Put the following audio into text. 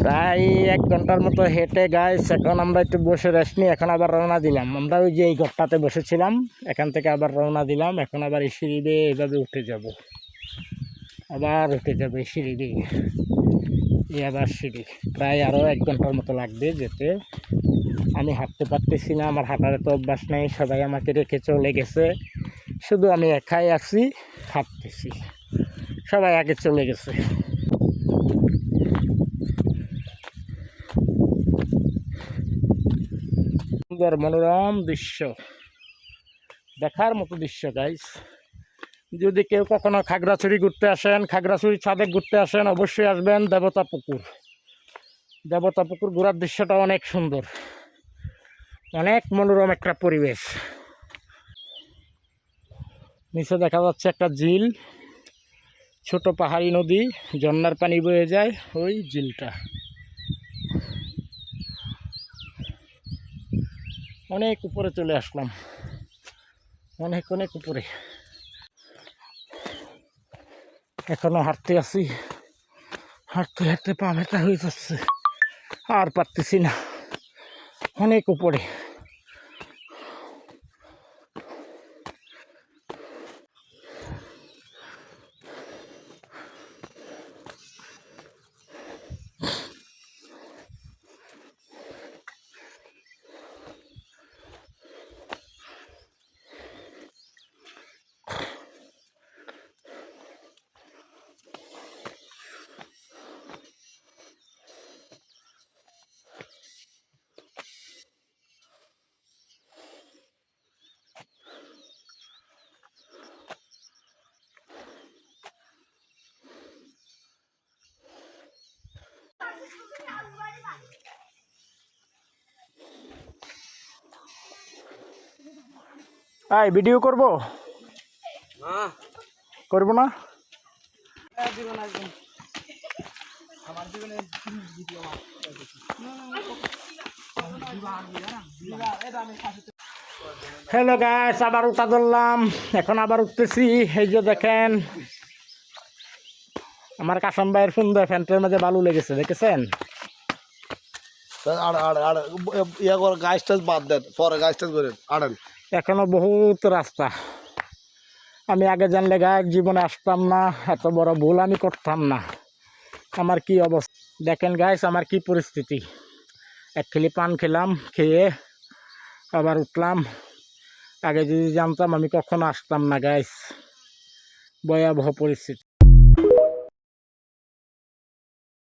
প্রায় 1 ঘন্টার মতো হেঁটে গাইস এখন আমরা একটু বসে রেস্ট নিই। এখন আবার রওনা দিলাম। আমরা ওই যে এই ঘরটাতে বসেছিলাম, এখান থেকে আবার রওনা দিলাম। এখন আবার এই সিঁড়ি বেয়ে এইভাবে উঠে যাব, আবার উঠে যাবে সিঁড়ি বেয়ে, এই আবার সিঁড়ি। প্রায় আরও 1 ঘন্টার মতো লাগবে যেতে। আমি হাঁটতে পারতেছি না, আমার হাঁটার তো অভ্যাস নেই, সবাই আমাকে রেখে চলে গেছে, শুধু আমি একাই আছি, হাঁটতেছি, সবাই আগে চলে গেছে। সুন্দর মনোরম দৃশ্য, দেখার মতো দৃশ্য গাইস। যদি কেউ কখনো খাগড়াছড়ি ঘুরতে আসেন, খাগড়াছড়ি সাবেক ঘুরতে আসেন, অবশ্যই আসবেন দেবতা পুকুর। দেবতা পুকুর ঘোরার দৃশ্যটা অনেক সুন্দর, অনেক মনোরম একটা পরিবেশ। নিচে দেখা যাচ্ছে একটা ঝিল, ছোট পাহাড়ি নদী, ঝর্ণার পানি বয়ে যায় ওই ঝিলটা। অনেক উপরে চলে আসলাম, অনেক অনেক উপরে। এখনো হাঁটতে আছি, হাঁটতে হাঁটতে পা ব্যথা হয়ে যাচ্ছে, আর পারতেছি না, অনেক উপরে। আই ভিডিও করব, করব না? হ্যালো গাইস, আবার উঠা ধরলাম, এখন আবার উঠতেছি। এই যে দেখেন আমার কাসম ভাইয়ের সুন্দর ফ্যান্টের মাঝে বালু লেগেছে, দেখেছেন? গাছ টাছ বাদ দেন, পরে গাছ টাছ করেন আড়েন। এখনো বহুত রাস্তা। আমি আগে জানলে গায়ে জীবনে আসতাম না, এত বড় ভুল আমি করতাম না। আমার কি অবস্থা দেখেন গাইস, আমার কি পরিস্থিতি। 1 কিলো পান খেলাম, খেয়ে আবার উঠলাম। আগে যদি জানতাম আমি কখনো আসতাম না গাইস, ভয়াবহ পরিস্থিতি।